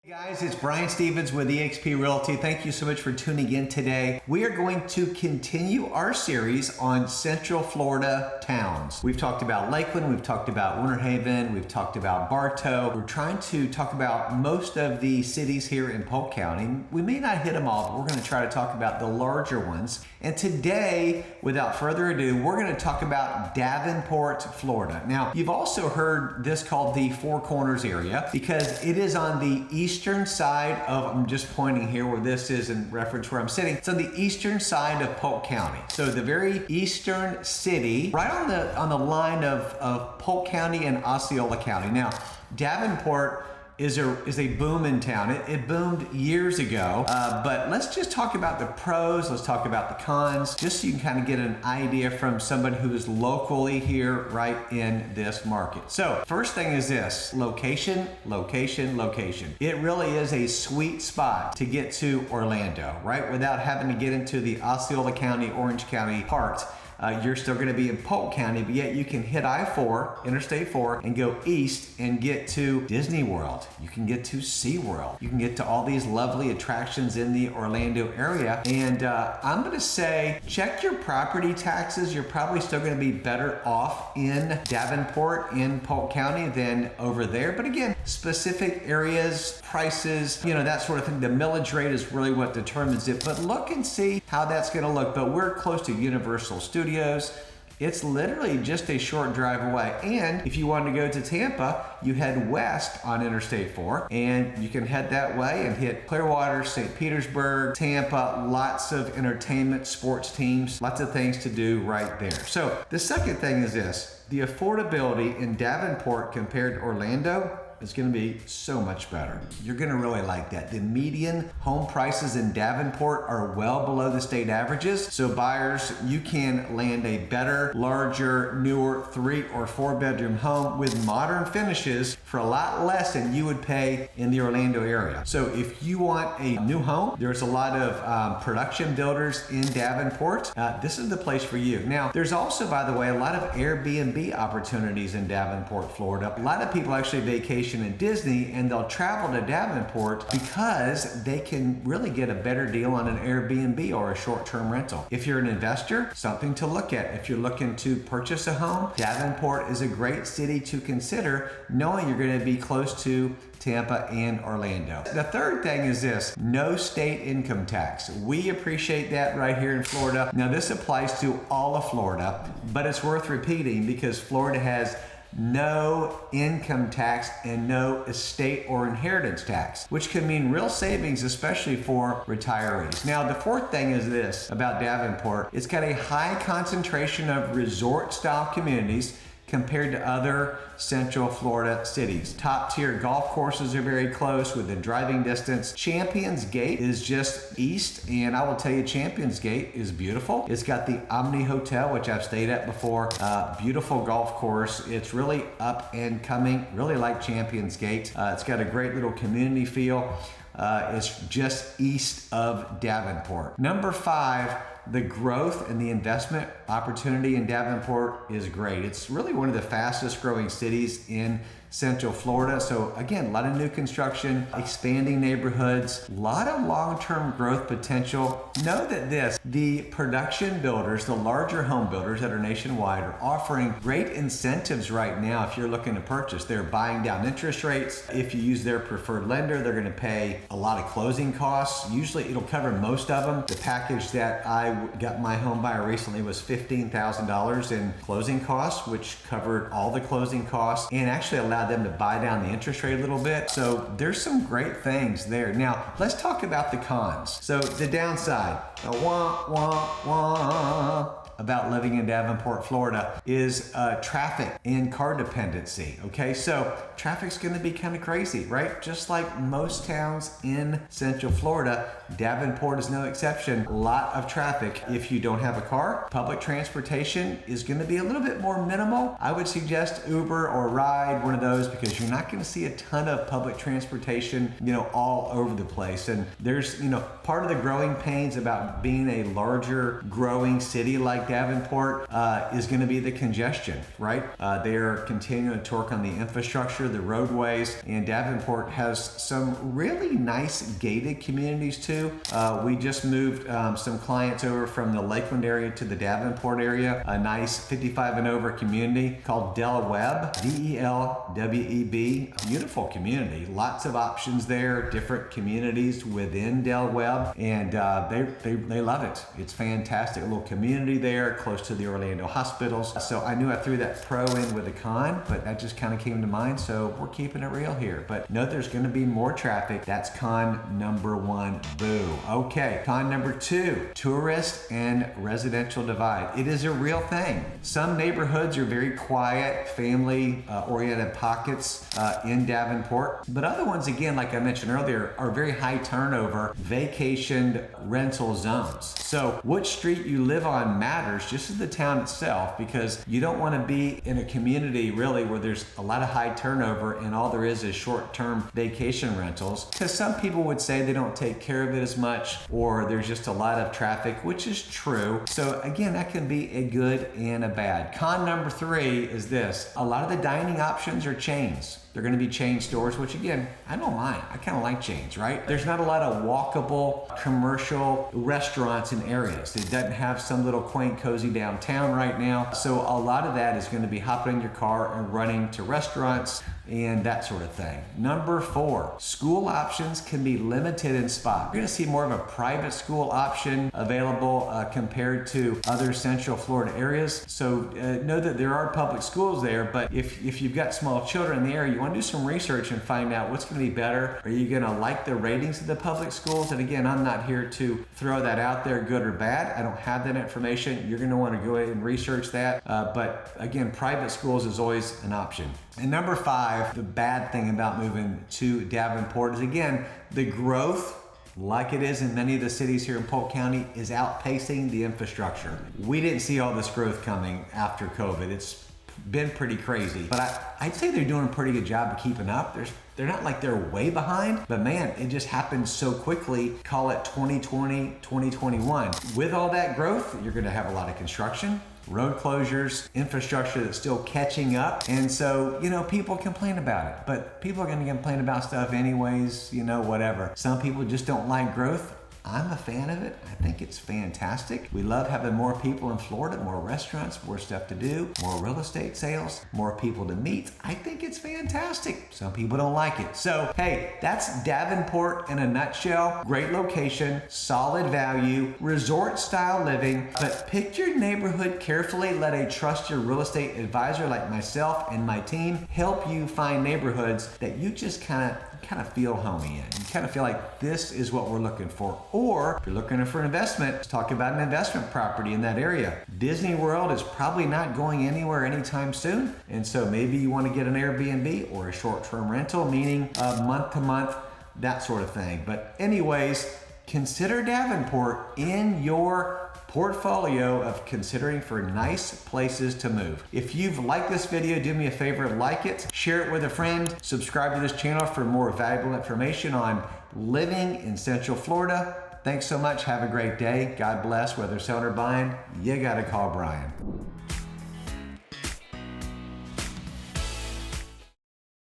Hey guys, it's Brian Stevens with eXp Realty. Thank you so much for tuning in today. We are going to continue our series on Central Florida towns. We've talked about Lakeland, we've talked about Winter Haven, we've talked about Bartow. We're trying to talk about most of the cities here in Polk County. We may not hit them all, but we're going to try to talk about the larger ones. And today, without further ado, we're going to talk about Davenport, Florida. Now, you've also heard this called the Four Corners area because it is on the eastern side of, I'm just pointing here where this is in reference where I'm sitting. It's on the eastern side of Polk County. So the very eastern city, right on the line of Polk County and Osceola County. Now, Davenport is a booming town. It boomed years ago, but let's just talk about the pros. Let's talk about the cons, just so you can kind of get an idea from somebody who is locally here right in this market. So first thing is this: location, location, location. It really is a sweet spot to get to Orlando, right? Without having to get into the Osceola County, Orange County part. You're still going to be in Polk County, but yet you can hit I-4, Interstate 4, and go east and get to Disney World. You can get to SeaWorld. You can get to all these lovely attractions in the Orlando area. And I'm going to say, check your property taxes. You're probably still going to be better off in Davenport, in Polk County, than over there. But again, specific areas, prices, that sort of thing. The millage rate is really what determines it. But look and see how that's going to look. But we're close to Universal Studios. It's literally just a short drive away. And if you want to go to Tampa, you head west on Interstate 4 and you can head that way and hit Clearwater, St. Petersburg, Tampa, lots of entertainment, sports teams, lots of things to do right there. So the second thing is this: the affordability in Davenport compared to Orlando is going to be so much better. You're going to really like that. The median home prices in Davenport are well below the state averages. So buyers, you can land a better, larger, newer 3 or 4 bedroom home with modern finishes for a lot less than you would pay in the Orlando area. So if you want a new home, there's a lot of production builders in Davenport. This is the place for you. Now, there's also, by the way, a lot of Airbnb opportunities in Davenport, Florida. A lot of people actually vacation in Disney and they'll travel to Davenport because they can really get a better deal on an Airbnb or a short-term rental. If you're an investor, something to look at. If you're looking to purchase a home, Davenport is a great city to consider, knowing you're going to be close to Tampa and Orlando. The third thing is this: no state income tax. We appreciate that right here in Florida. Now this applies to all of Florida, but it's worth repeating because Florida has no income tax and no estate or inheritance tax, which can mean real savings, especially for retirees. Now, the fourth thing is this about Davenport: it's got a high concentration of resort style communities compared to other Central Florida cities. Top tier golf courses are very close within driving distance. Champions Gate is just east, and I will tell you, Champions Gate is beautiful. It's got the Omni Hotel, which I've stayed at before. Beautiful golf course. It's really up and coming, really like Champions Gate. It's got a great little community feel. It's just east of Davenport. Number 5, the growth and the investment opportunity in Davenport is great. It's really one of the fastest growing cities in Central Florida. So again, a lot of new construction, expanding neighborhoods, a lot of long-term growth potential. Know that the production builders, the larger home builders that are nationwide, are offering great incentives right now if you're looking to purchase. They're buying down interest rates. If you use their preferred lender, they're going to pay a lot of closing costs. Usually it'll cover most of them. The package that I got my home buyer recently was $15,000 in closing costs, which covered all the closing costs and actually allowed them to buy down the interest rate a little bit. So there's some great things there. Now, let's talk about the cons. So the downside, about living in Davenport, Florida, is traffic and car dependency. Okay, so traffic's going to be kind of crazy, right? Just like most towns in Central Florida, Davenport is no exception. A lot of traffic. If you don't have a car, public transportation is going to be a little bit more minimal. I would suggest Uber or Ride, one of those, because you're not going to see a ton of public transportation, all over the place. And there's, part of the growing pains about being a larger growing city like like Davenport is going to be the congestion, right? They're continuing to work on the infrastructure, the roadways, and Davenport has some really nice gated communities too. We just moved some clients over from the Lakeland area to the Davenport area, a nice 55 and over community called Del Webb, Delweb. Beautiful community, lots of options there, different communities within Del Webb, and they love it. It's fantastic, a little community there close to the Orlando hospitals. So I knew I threw that pro in with a con, but that just kind of came to mind, so we're keeping it real here. But note there's going to be more traffic. That's con number one. Boo. Okay, con number two, tourist and residential divide. It is a real thing. Some neighborhoods are very quiet, family oriented pockets in Davenport, but other ones, again, like I mentioned earlier, are very high turnover, vacation rental zones. So which street you live on matters just as the town itself, because you don't want to be in a community really where there's a lot of high turnover and all there is short-term vacation rentals, because some people would say they don't take care of it as much, or there's just a lot of traffic, which is true. So again, that can be a good and a bad. Con number three is this: a lot of the dining options are chains. They're going to be chain stores, which again, I don't mind. I kind of like chains, right? There's not a lot of walkable commercial restaurants in areas. It doesn't have some little quaint, cozy downtown right now. So a lot of that is going to be hopping in your car and running to restaurants and that sort of thing. Number four, school options can be limited in spot. You're going to see more of a private school option available compared to other Central Florida areas. So know that there are public schools there, but if you've got small children in the area, you want to do some research and find out what's going to be better. Are you going to like the ratings of the public schools? And again, I'm not here to throw that out there, good or bad. I don't have that information. You're going to want to go ahead and research that. But again, private schools is always an option. And number five, the bad thing about moving to Davenport is, again, the growth, like it is in many of the cities here in Polk County, is outpacing the infrastructure. We didn't see all this growth coming after COVID. It's been pretty crazy, but I'd say they're doing a pretty good job of keeping up. They're not like they're way behind, but man, it just happened so quickly. Call it 2020, 2021. With all that growth, you're going to have a lot of construction, road closures, infrastructure that's still catching up. And so, people complain about it, but people are going to complain about stuff anyways, whatever. Some people just don't like growth. I'm a fan of it. I think it's fantastic. We love having more people in Florida, more restaurants, more stuff to do, more real estate sales, more people to meet. I think it's fantastic. Some people don't like it. So, hey, that's Davenport in a nutshell. Great location, solid value, resort style living, but pick your neighborhood carefully. Let a trusted real estate advisor like myself and my team help you find neighborhoods that you just kind of feel homey in. You kind of feel like this is what we're looking for. Or if you're looking for an investment, let's talk about an investment property in that area. Disney World is probably not going anywhere anytime soon. And so maybe you want to get an Airbnb or a short-term rental, meaning month to month, that sort of thing. But anyways, consider Davenport in your portfolio of considering for nice places to move. If you've liked this video, do me a favor, like it, share it with a friend, subscribe to this channel for more valuable information on living in Central Florida. Thanks so much. Have a great day. God bless. Whether selling or buying, you gotta call Brian.